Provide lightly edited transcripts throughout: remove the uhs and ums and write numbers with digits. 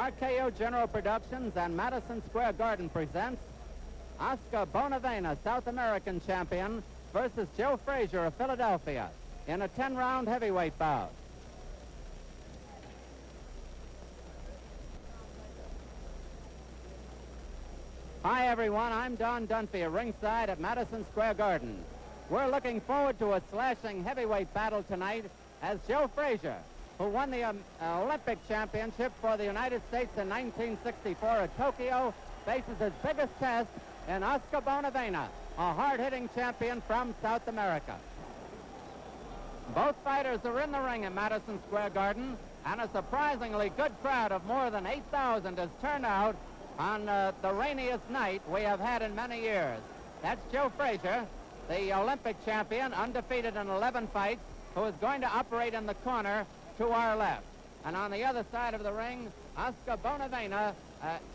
RKO General Productions and Madison Square Garden presents Oscar Bonavena, South American champion, versus Joe Frazier of Philadelphia in a 10-round heavyweight bout. Hi, everyone. I'm Don Dunphy at ringside at Madison Square Garden. We're looking forward to a slashing heavyweight battle tonight as Joe Frazier, who won the Olympic championship for the United States in 1964 at Tokyo, faces his biggest test in Oscar Bonavena, a hard-hitting champion from South America. Both fighters are in the ring at Madison Square Garden, and a surprisingly good crowd of more than 8,000 has turned out on the rainiest night we have had in many years. That's Joe Frazier, the Olympic champion, undefeated in 11 fights, who is going to operate in the corner to our left. And on the other side of the ring, Oscar Bonavena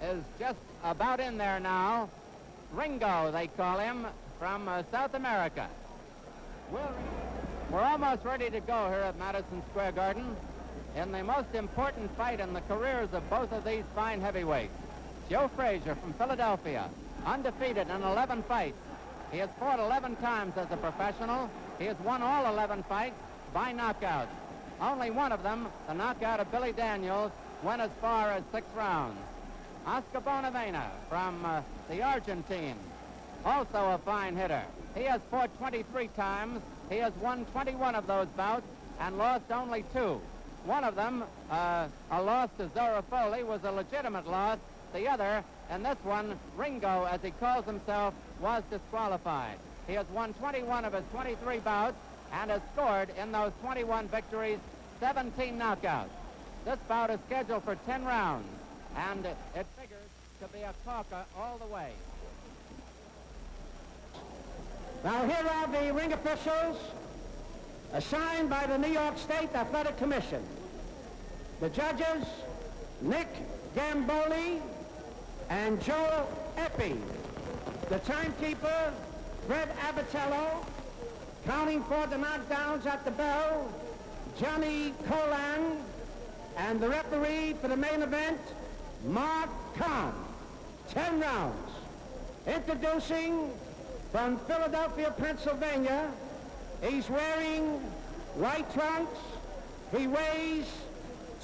is just about in there now. Ringo, they call him, from South America. We're almost ready to go here at Madison Square Garden in the most important fight in the careers of both of these fine heavyweights. Joe Frazier from Philadelphia, undefeated in 11 fights. He has fought 11 times as a professional. He has won all 11 fights by knockouts. Only one of them, the knockout of Billy Daniels, went as far as 6 rounds. Oscar Bonavena from the Argentine, also a fine hitter. He has fought 23 times. He has won 21 of those bouts and lost only 2. One of them, a loss to Zora Foley, was a legitimate loss. The other, and this one, Ringo, as he calls himself, was disqualified. He has won 21 of his 23 bouts and has scored in those 21 victories 17 knockouts. This bout is scheduled for 10 rounds, and it figures to be a corker all the way. Now here are the ring officials assigned by the New York State Athletic Commission. The judges, Nick Gamboli and Joe Epi. The timekeeper, Fred Abatello. Counting for the knockdowns at the bell, Johnny Colan. And the referee for the main event, Mark Kahn. 10 rounds. Introducing from Philadelphia, Pennsylvania, he's wearing white trunks. He weighs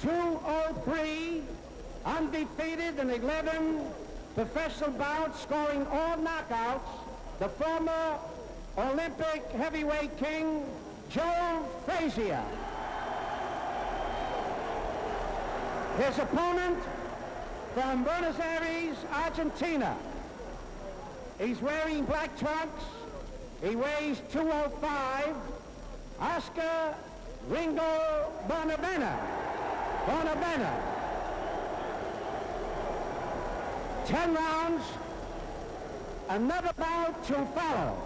203, undefeated in 11 professional bouts, scoring all knockouts. The former Olympic heavyweight king, Joe Frazier. His opponent from Buenos Aires, Argentina. He's wearing black trunks. He weighs 205. Oscar Ringo Bonavena. 10 rounds. Another bout to follow.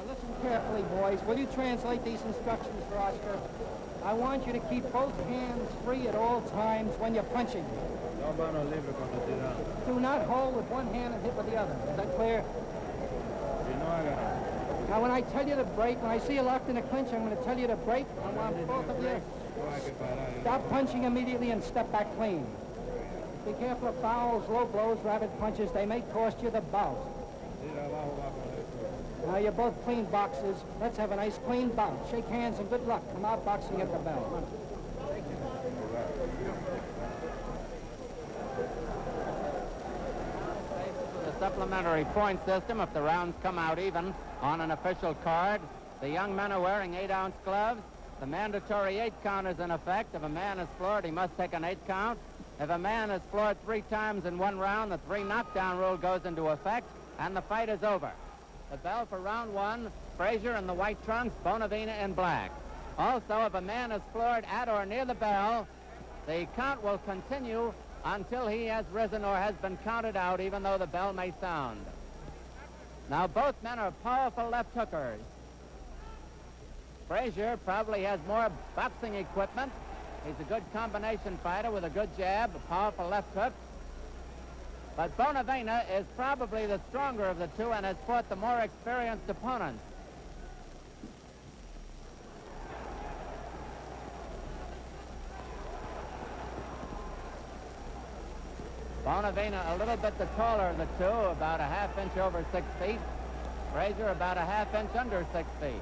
Listen carefully, boys. Will you translate these instructions for Oscar? I want you to keep both hands free at all times when you're punching. Do not hold with one hand and hit with the other. Is that clear? Now, when I tell you to break, when I see you locked in a clinch, I'm going to tell you to break. I want both of you. Stop punching immediately and step back clean. Be careful of fouls, low blows, rapid punches. They may cost you the bout. Now, you're both clean boxers. Let's have a nice clean bout. Shake hands and good luck. Come out boxing at the bell. The supplementary point system, if the rounds come out even on an official card. The young men are wearing 8-ounce gloves. The mandatory 8 count is in effect. If a man is floored, he must take an 8 count. If a man is floored 3 times in one round, the 3 knockdown rule goes into effect, and the fight is over. The bell for round 1, Frazier in the white trunks, Bonavena in black. Also, if a man is floored at or near the bell, the count will continue until he has risen or has been counted out, even though the bell may sound. Now, both men are powerful left hookers. Frazier probably has more boxing equipment. He's a good combination fighter with a good jab, a powerful left hook. But Bonavena is probably the stronger of the two and has fought the more experienced opponents. Bonavena a little bit the taller of the two, about a half inch over 6 feet. Frazier about a half inch under 6 feet.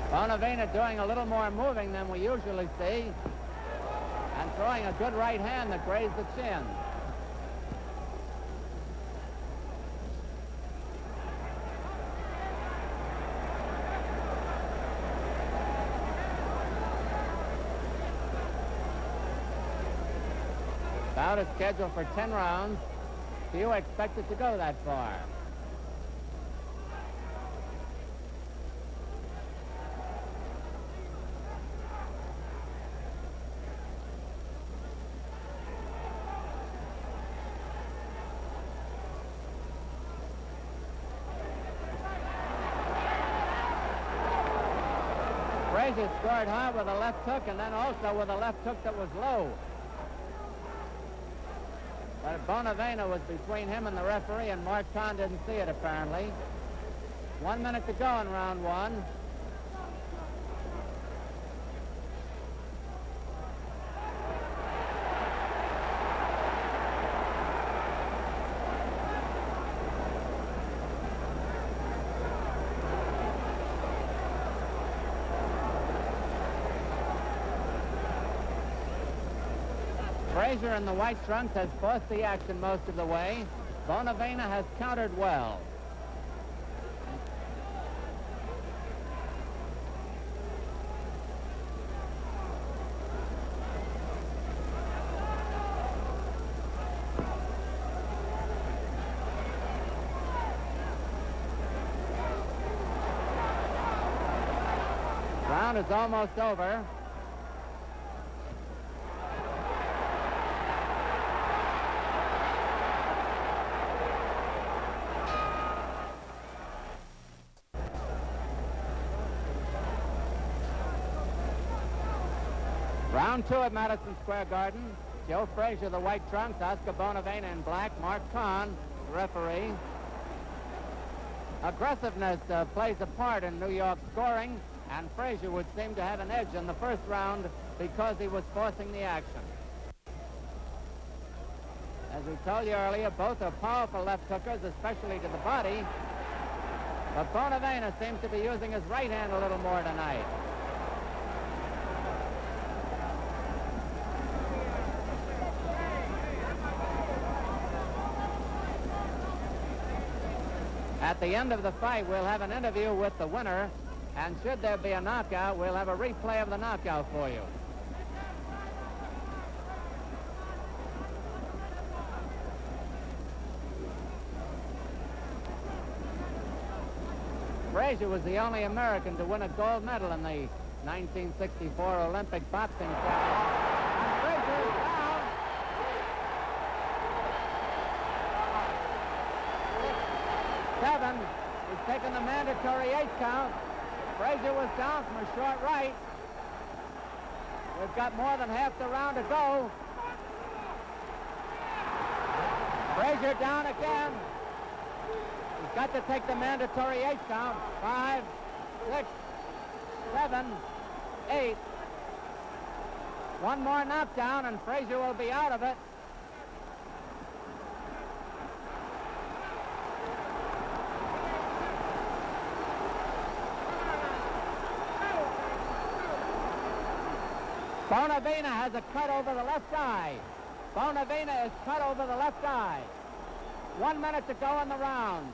Bonavena doing a little more moving than we usually see, and throwing a good right hand that grazed the chin. Bout is scheduled for 10 rounds. Few expect it to go that far. Frazier scored high with a left hook and then also with a left hook that was low. But Bonavena was between him and the referee, and Mark Kahn didn't see it apparently. 1 minute to go in round one. Frazier in the white trunks has forced the action most of the way. Bonavena has countered well. Round is almost over. Round two at Madison Square Garden. Joe Frazier, the white trunks, Oscar Bonavena in black, Mark Kahn, the referee. Aggressiveness plays a part in New York scoring, and Frazier would seem to have an edge in the first round because he was forcing the action. As we told you earlier, both are powerful left hookers, especially to the body, but Bonavena seems to be using his right hand a little more tonight. At the end of the fight, we'll have an interview with the winner, and should there be a knockout, we'll have a replay of the knockout for you. Frazier was the only American to win a gold medal in the 1964 Olympic boxing championship. And Frazier is down. 7. He's taken the mandatory 8 count. Frazier was down from a short right. We've got more than half the round to go. Frazier down again. He's got to take the mandatory 8 count. 5, 6, 7, 8. One more knockdown and Frazier will be out of it. Bonavena has a cut over the left eye. Bonavena is cut over the left eye. 1 minute to go in the round.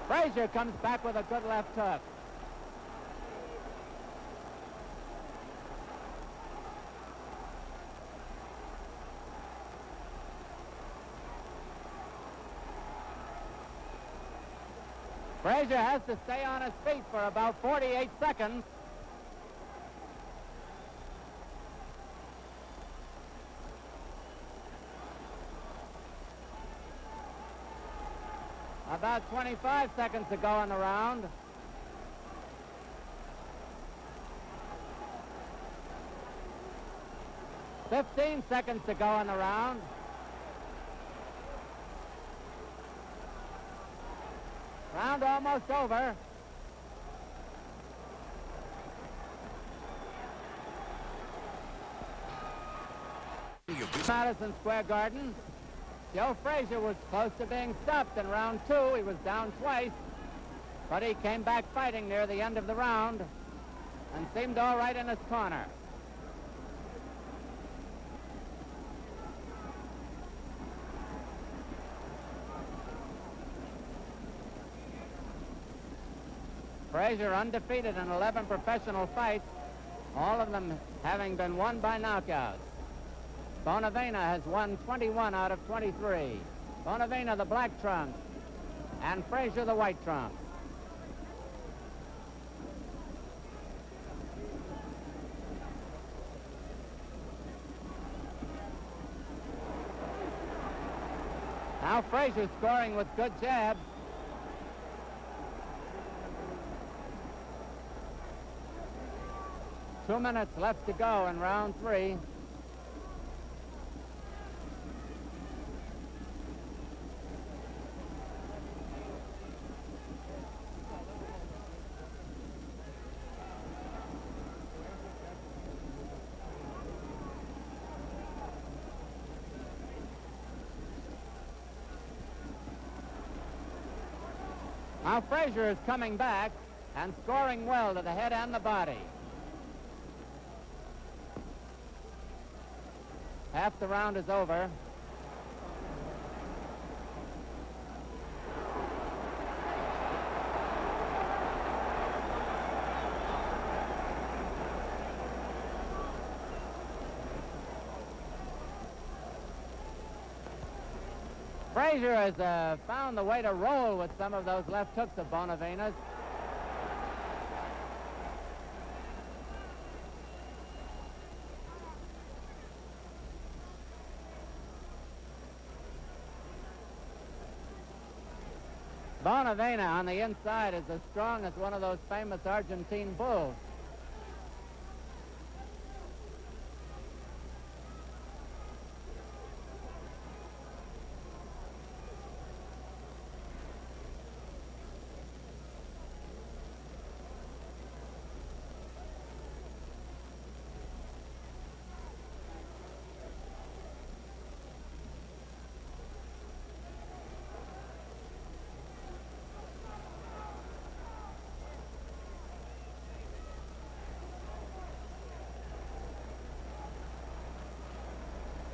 Frazier comes back with a good left hook. Frazier has to stay on his feet for about 48 seconds. About 25 seconds to go in the round. 15 seconds to go in the round. Round almost over. Madison Square Garden. Joe Frazier was close to being stopped in round 2. He was down twice, but he came back fighting near the end of the round and seemed all right in his corner. Frazier undefeated in 11 professional fights, all of them having been won by knockouts. Bonavena has won 21 out of 23. Bonavena, the black trunk, and Frazier, the white trunk. Now Frazier scoring with good jabs. Two minutes left to go in round 3. Now Frazier is coming back and scoring well to the head and the body. Half the round is over. Frazier has found the way to roll with some of those left hooks of Bonavena's. Bonavena on the inside is as strong as one of those famous Argentine bulls.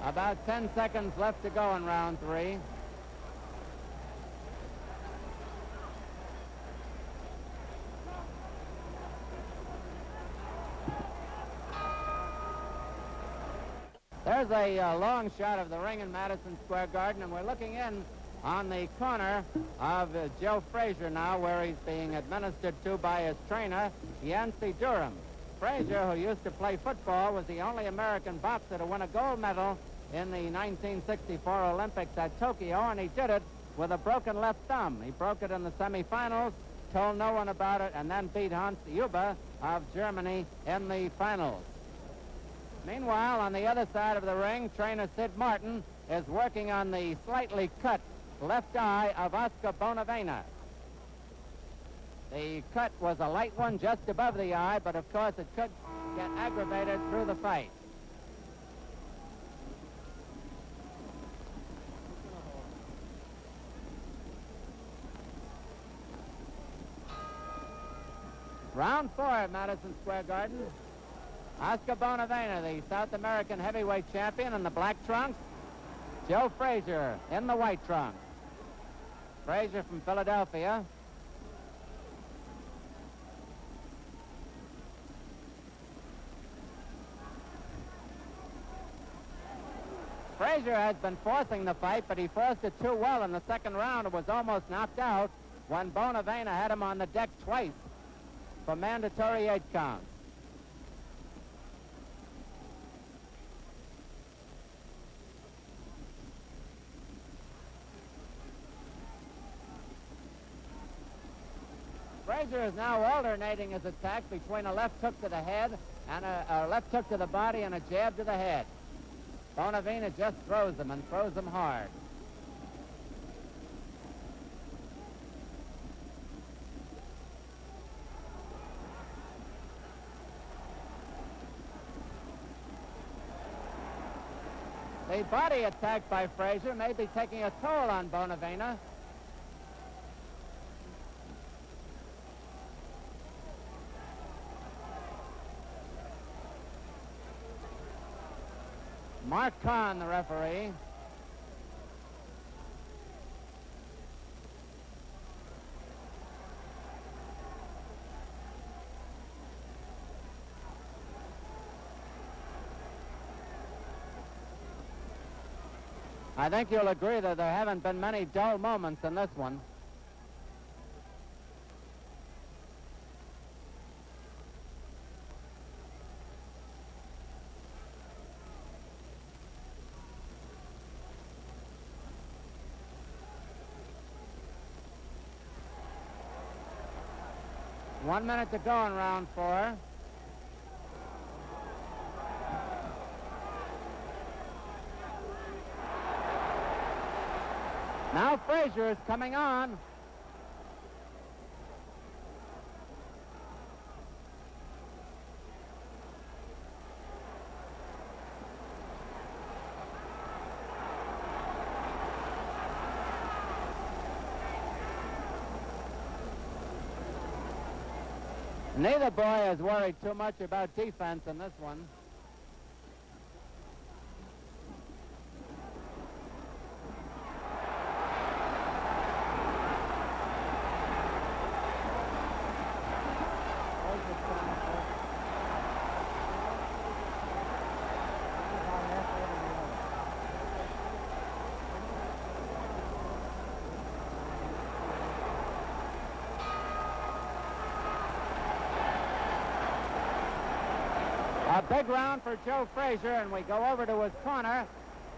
About 10 seconds left to go in round 3. There's a long shot of the ring in Madison Square Garden, and we're looking in on the corner of Joe Frazier now, where he's being administered to by his trainer, Yancey Durham. Frazier, who used to play football, was the only American boxer to win a gold medal in the 1964 Olympics at Tokyo, and he did it with a broken left thumb. He broke it in the semifinals, told no one about it, and then beat Hans Huber of Germany in the finals. Meanwhile, on the other side of the ring, trainer Sid Martin is working on the slightly cut left eye of Oscar Bonavena. The cut was a light one just above the eye, but of course it could get aggravated through the fight. Round 4 at Madison Square Garden. Oscar Bonavena, the South American heavyweight champion in the black trunks. Joe Frazier in the white trunks. Frazier from Philadelphia. Frazier has been forcing the fight, but he forced it too well in the second round. It was almost knocked out when Bonavena had him on the deck twice for mandatory 8 counts. Frazier is now alternating his attack between a left hook to the head and a left hook to the body and a jab to the head. Bonavena just throws them and throws them hard. The body attack by Frazier may be taking a toll on Bonavena. Mark Kahn, the referee. I think you'll agree that there haven't been many dull moments in this one. One minute to go in round 4. Now Frazier is coming on. Neither boy is worried too much about defense in this one. A big round for Joe Frazier, and we go over to his corner.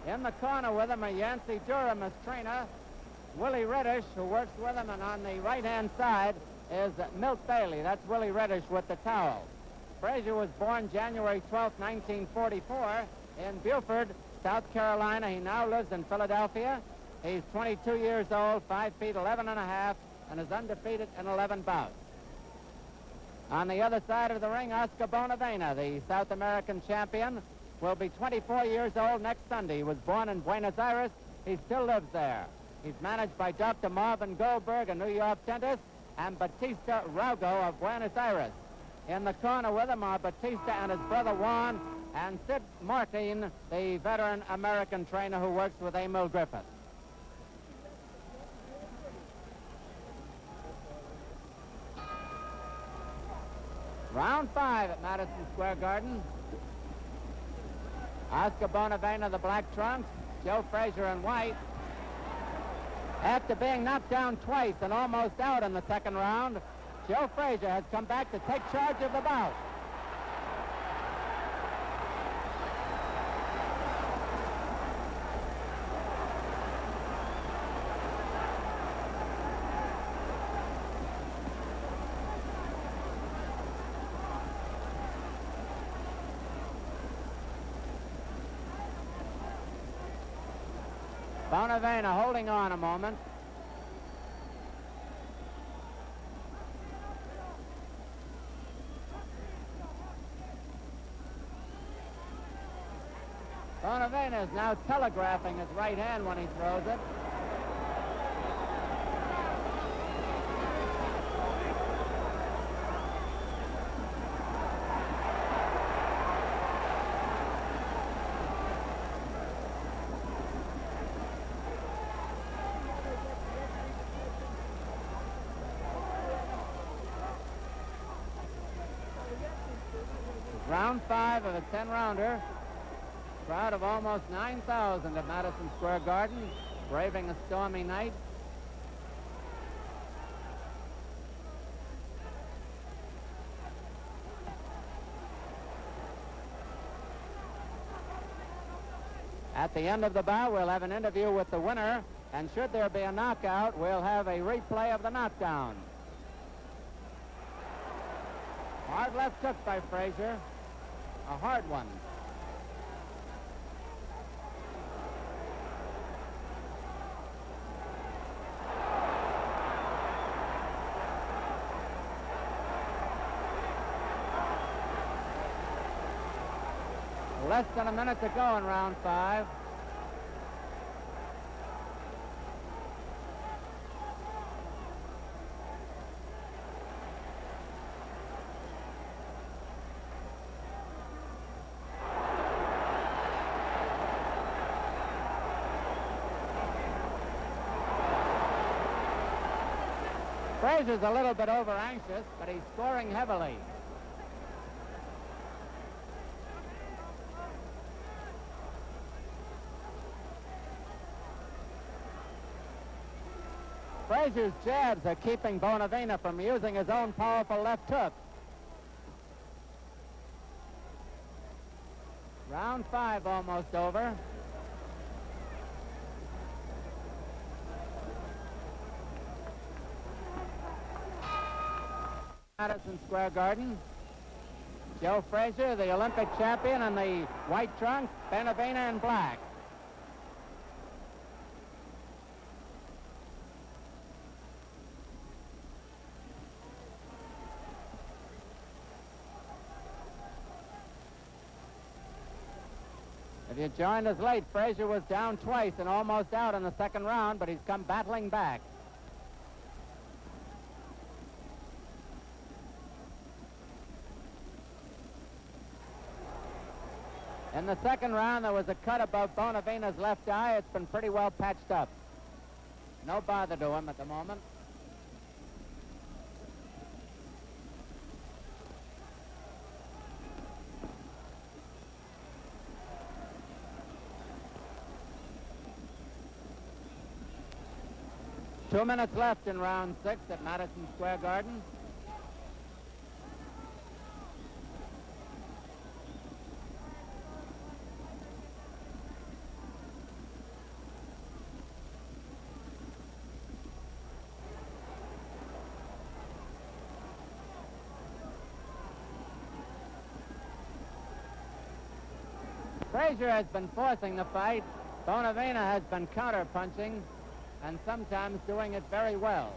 In the corner with him, a Yancey Durham as trainer. Willie Reddish, who works with him, and on the right-hand side is Milt Bailey. That's Willie Reddish with the towel. Frazier was born January 12, 1944, in Beaufort, South Carolina. He now lives in Philadelphia. He's 22 years old, 5 feet 11 and a half, and is undefeated in 11 bouts. On the other side of the ring, Oscar Bonavena, the South American champion, will be 24 years old next Sunday. He was born in Buenos Aires. He still lives there. He's managed by Dr. Marvin Goldberg, a New York dentist, and Batista Raugo of Buenos Aires. In the corner with him are Batista and his brother Juan, and Sid Martin, the veteran American trainer who works with Emil Griffith. Round 5 at Madison Square Garden. Oscar Bonavena, the black trunks, Joe Frazier in white. After being knocked down twice and almost out in the second round, Joe Frazier has come back to take charge of the bout. Bonavena holding on a moment. Bonavena is now telegraphing his right hand when he throws it. Round 5 of a 10-rounder. Crowd of almost 9,000 at Madison Square Garden, braving a stormy night. At the end of the bout, we'll have an interview with the winner, and should there be a knockout, we'll have a replay of the knockdown. Hard left hook by Frazier. A hard one. Less than a minute to go in round 5. Frazier's a little bit over-anxious, but he's scoring heavily. Frazier's jabs are keeping Bonavena from using his own powerful left hook. Round 5 almost over. Madison Square Garden. Joe Frazier, the Olympic champion, in the white trunks, Bonavena in black. If you joined us late, Frazier was down twice and almost out in the second round, but he's come battling back. In the second round, there was a cut above Bonavena's left eye. It's been pretty well patched up. No bother to him at the moment. Two minutes left in round 6 at Madison Square Garden. Frazier has been forcing the fight. Bonavena has been counter-punching and sometimes doing it very well.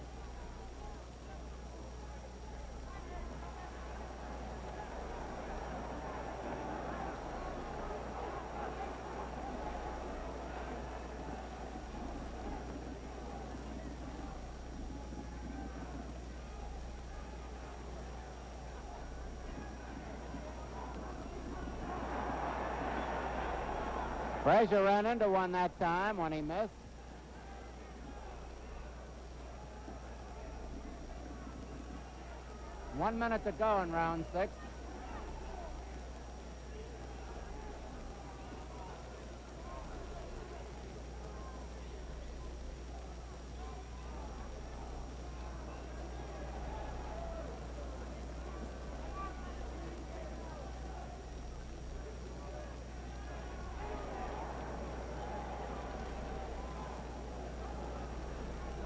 Frazier ran into one that time when he missed. One minute to go in round 6.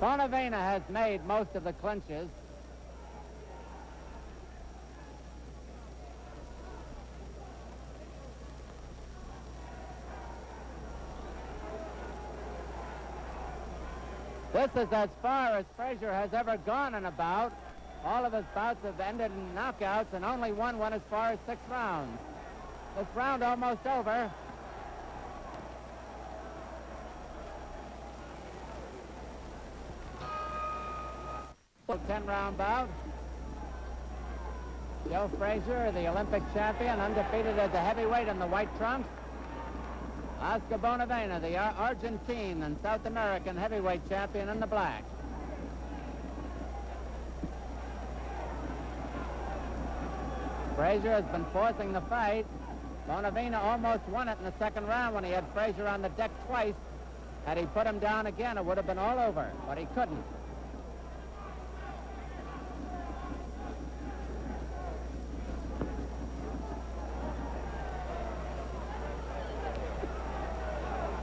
Bonavena has made most of the clinches. This is as far as Frazier has ever gone in a bout. All of his bouts have ended in knockouts, and only one went as far as 6 rounds. This round almost over. A 10-round bout. Joe Frazier, the Olympic champion, undefeated as a heavyweight in the white trunks. Oscar Bonavena, the Argentine and South American heavyweight champion, in the black. Frazier has been forcing the fight. Bonavena almost won it in the second round when he had Frazier on the deck twice. Had he put him down again, it would have been all over, but he couldn't.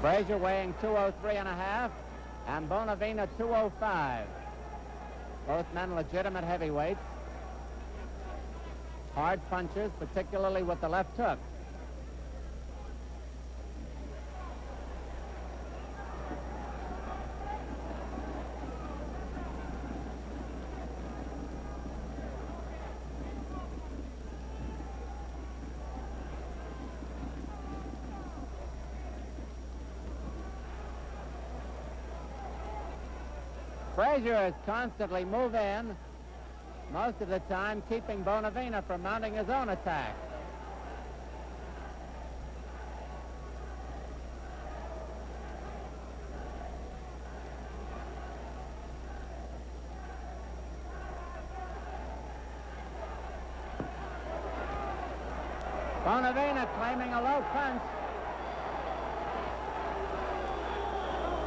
Frazier weighing 203.5 and Bonavena 205. Both men legitimate heavyweights. Hard punchers, particularly with the left hook. Frazier is constantly move in, most of the time keeping Bonavena from mounting his own attack. Bonavena claiming a low punch.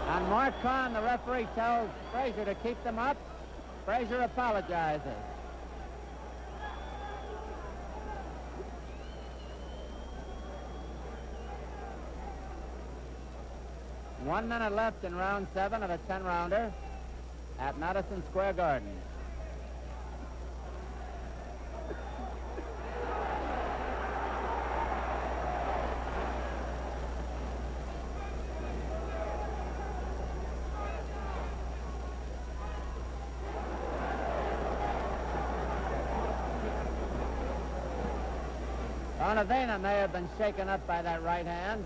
And Mark Kahn, the referee, tells Frazier to keep them up. Frazier apologizes. One minute left in round 7 of a 10-rounder at Madison Square Garden. Bonavena may have been shaken up by that right hand.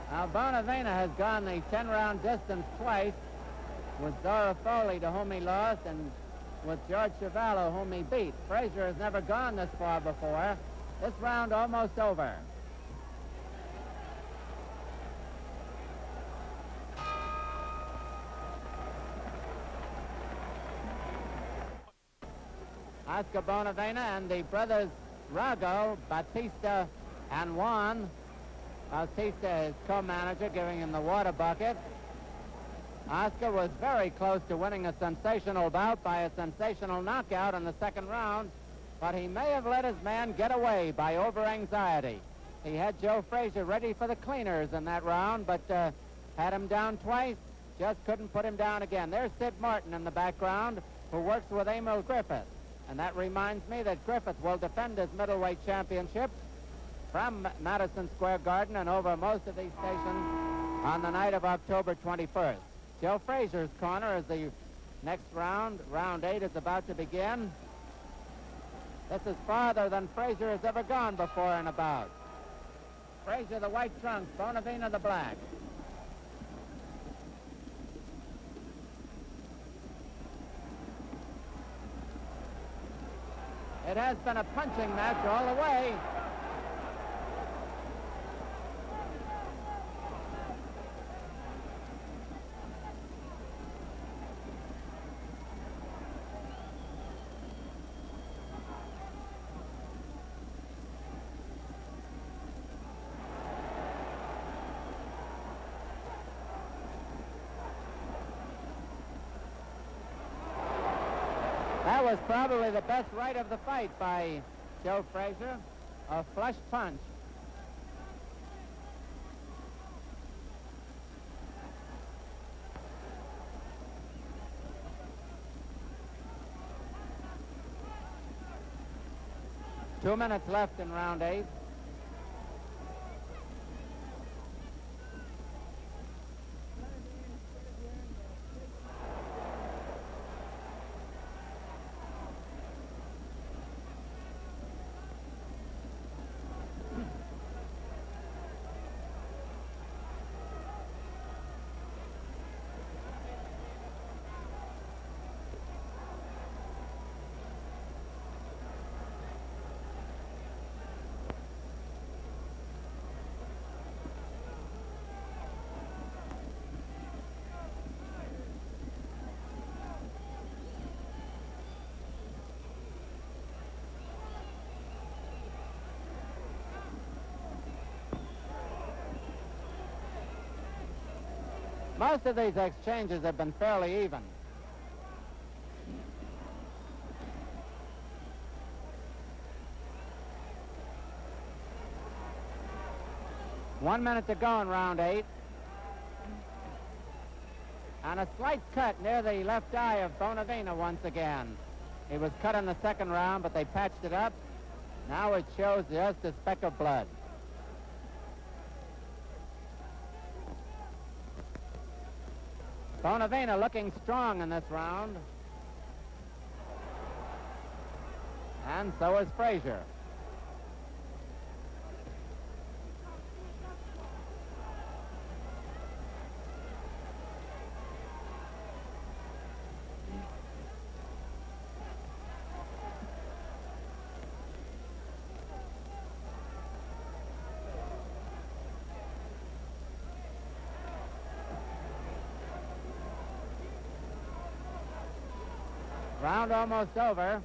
Now, Bonavena has gone the 10-round distance twice with Dora Foley, to whom he lost, and with George Chavallo, whom he beat. Frazier has never gone this far before. This round almost over. Oscar Bonavena and the brothers Rago, Batista, and Juan. Batista is co-manager, giving him the water bucket. Oscar was very close to winning a sensational bout by a sensational knockout in the second round, but he may have let his man get away by over-anxiety. He had Joe Frazier ready for the cleaners in that round, but had him down twice, just couldn't put him down again. There's Sid Martin in the background, who works with Emil Griffith. And that reminds me that Griffith will defend his middleweight championship from Madison Square Garden and over most of these stations on the night of October 21st. Joe Frazier's corner as the next round, round 8, is about to begin. This is farther than Frazier has ever gone before in a bout. Frazier the white trunks, Bonavena the black. It has been a punching match all the way. That was probably the best right of the fight by Joe Frazier, a flush punch. Two minutes left in round 8. Most of these exchanges have been fairly even. One minute to go in round 8. And a slight cut near the left eye of Bonavena once again. He was cut in the second round, but they patched it up. Now it shows just a speck of blood. Bonavena looking strong in this round. And so is Frazier. Round almost over.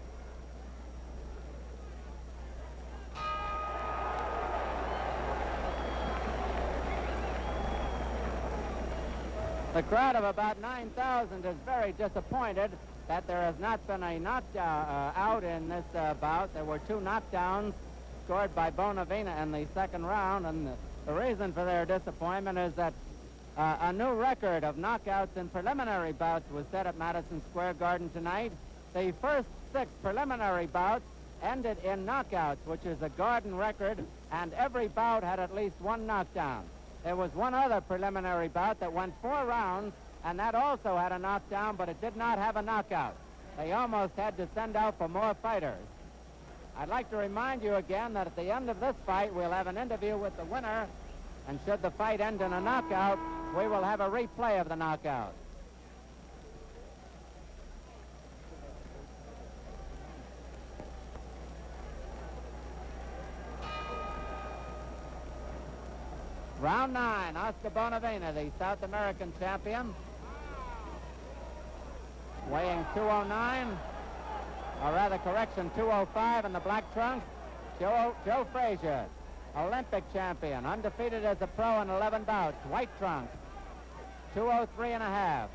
The crowd of about 9,000 is very disappointed that there has not been a knockout out in this bout. There were 2 knockdowns scored by Bonavena in the second round, and the reason for their disappointment is that a new record of knockouts in preliminary bouts was set at Madison Square Garden tonight. The first 6 preliminary bouts ended in knockouts, which is a Garden record, and every bout had at least 1 knockdown. There was one other preliminary bout that went 4 rounds, and that also had a knockdown, but it did not have a knockout. They almost had to send out for more fighters. I'd like to remind you again that at the end of this fight, we'll have an interview with the winner, and should the fight end in a knockout, we will have a replay of the knockout. Round 9, Oscar Bonavena, the South American champion, weighing 209, or rather correction, 205 in the black trunks. Joe Frazier, Olympic champion, undefeated as a pro in 11 bouts, white trunks, 203 and a half.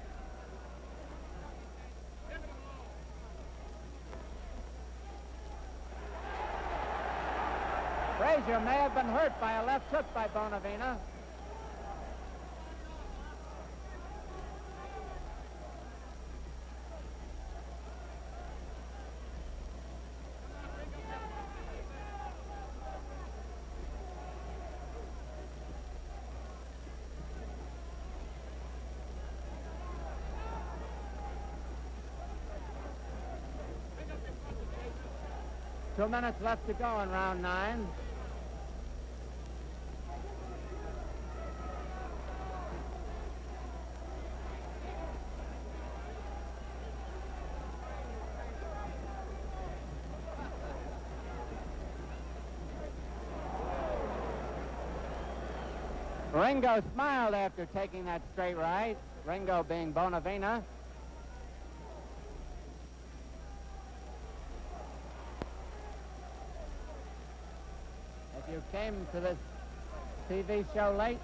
Frazier may have been hurt by a left hook by Bonavena. Two minutes left to go in round 9. Ringo smiled after taking that straight right, Ringo being Bonavena. If you came to this TV show late,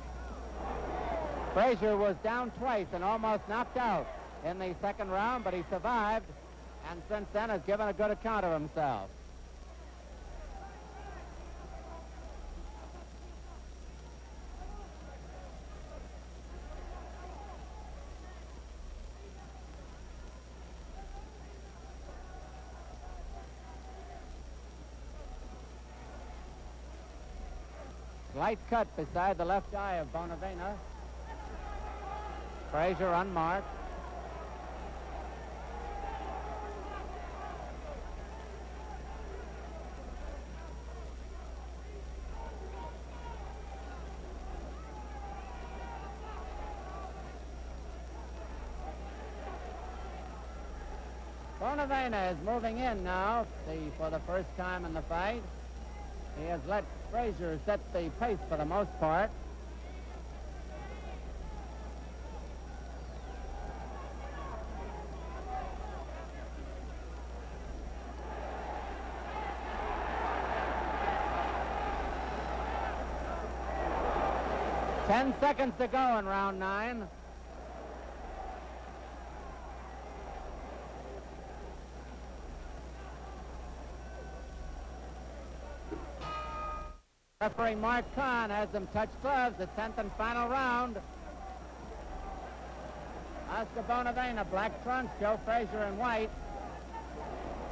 Frazier was down twice and almost knocked out in the second round, but he survived, and since then has given a good account of himself. Slight cut beside the left eye of Bonavena. Frazier unmarked. Bonavena is moving in now for the first time in the fight. He has let Frazier set the pace for the most part. Ten seconds to go in round 9. Referee Mark Kahn has them touch gloves, the 10th and final round. Oscar Bonavena, black trunks, Joe Frazier in white.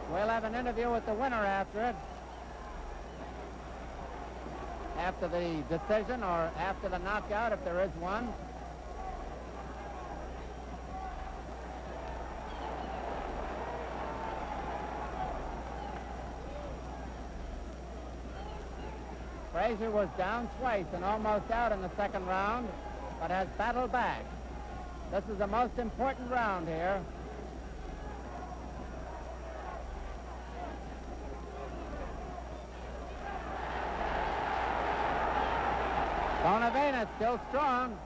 We'll have an interview with the winner after it. After the decision or after the knockout, if there is one. Frazier was down twice and almost out in the second round, but has battled back. This is the most important round here. Bonavena still strong.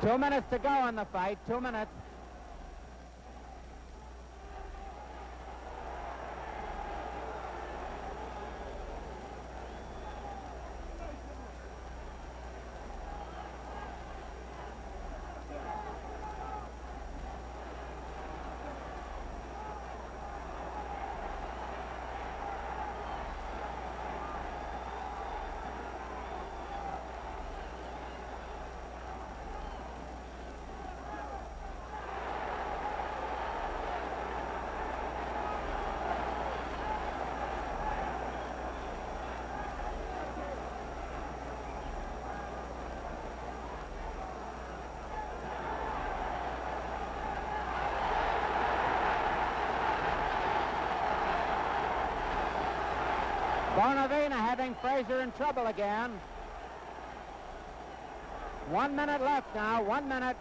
Two minutes to go in the fight. 2 minutes. Bonavena having Frazier in trouble again. 1 minute left now, 1 minute.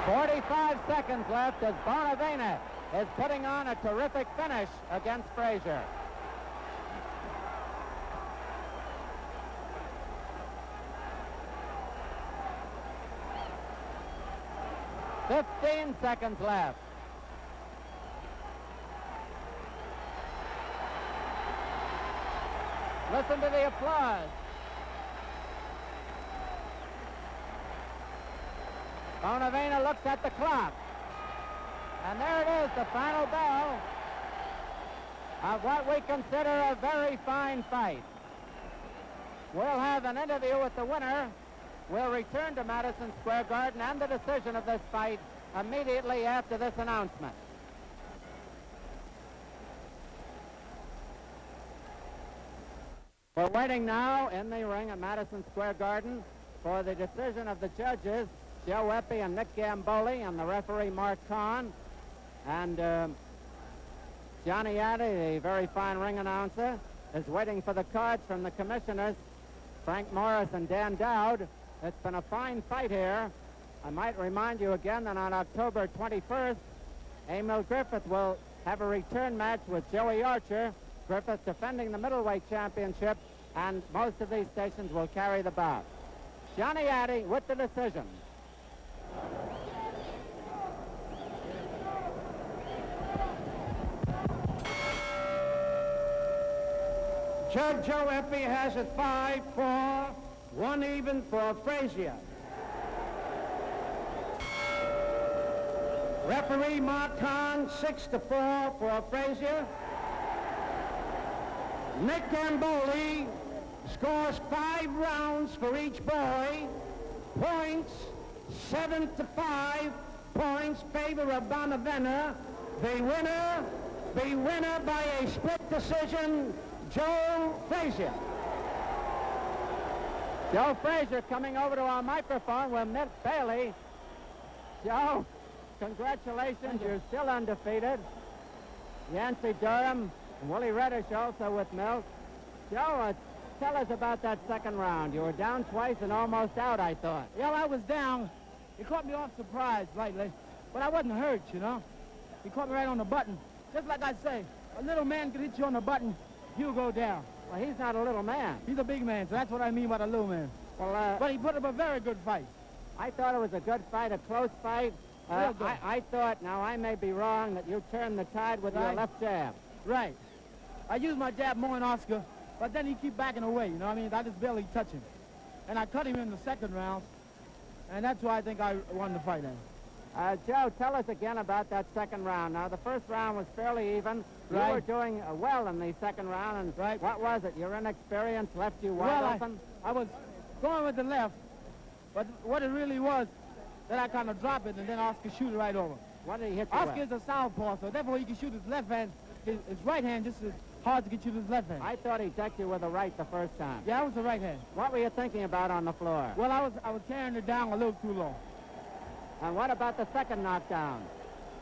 .45 seconds left as Bonavena is putting on a terrific finish against Frazier. .15 seconds left. Listen to the applause. Bonavena looks at the clock. And there it is, the final bell of what we consider a very fine fight. We'll have an interview with the winner. We'll return to Madison Square Garden and the decision of this fight immediately after this announcement. We're waiting now in the ring at Madison Square Garden for the decision of the judges, Joe Eppie and Nick Gamboli, and the referee Mark Kahn. And Johnny Addy, the very fine ring announcer, is waiting for the cards from the commissioners, Frank Morris and Dan Dowd. It's been a fine fight here. I might remind you again that on October 21st, Emil Griffith will have a return match with Joey Archer. Griffith defending the middleweight championship, and most of these stations will carry the bout. Johnny Addy with the decision. Judge Joe Eppie has it 5-4, 1 even for Frazier. Referee Mark Kahn, 6-4 for Frazier. Nick Gamboli scores 5 rounds for each boy. Points, 7-5. Points favor of Bonavena. The winner by a split decision, Joe Frazier. Joe Frazier coming over to our microphone with Milt Bailey. Joe, congratulations, you're still undefeated. Yancey Durham and Willie Reddish also with Milt. Joe, tell us about that second round. You were down twice and almost out, I thought. Yeah, I was down. He caught me off surprise lately, but I wasn't hurt, you know. He caught me right on the button. Just like I say, a little man could hit you on the button, you go down. Well, he's not a little man. He's a big man, so that's what I mean by the little man. Well, but he put up a very good fight. I thought it was a good fight, a close fight. Real good. I thought, now I may be wrong, that you turned the tide with your left jab. Right. I used my jab more than Oscar, but then he keep backing away, you know what I mean? I just barely touch him. And I cut him in the second round, and that's why I think I won the fight then. Joe, tell us again about that second round. Now, the first round was fairly even. Right. You were doing well in the second round, and Right. what was it? Your inexperience left you wide Well, open? I was going with the left, but what it really was, that I kind of drop it, and then Oscar shoot it right over. What did he hit you Oscar with? is a southpaw, so therefore he can shoot his left hand. His right hand just as hard to get you to his left hand. I thought he decked you with the right the first time. Yeah, that was the right hand. What were you thinking about on the floor? Well, I was carrying it down a little too low. And what about the second knockdown?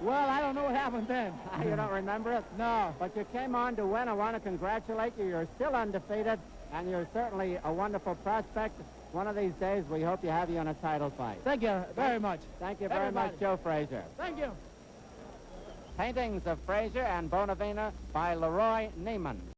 Well, I don't know what happened then. You don't remember it? No. But you came on to win. I want to congratulate you. You're still undefeated, and you're certainly a wonderful prospect. One of these days, we hope you have you in a title fight. Thank you very much. Thank you very much, Joe Frazier. Thank you. Paintings of Frazier and Bonavena by Leroy Neiman.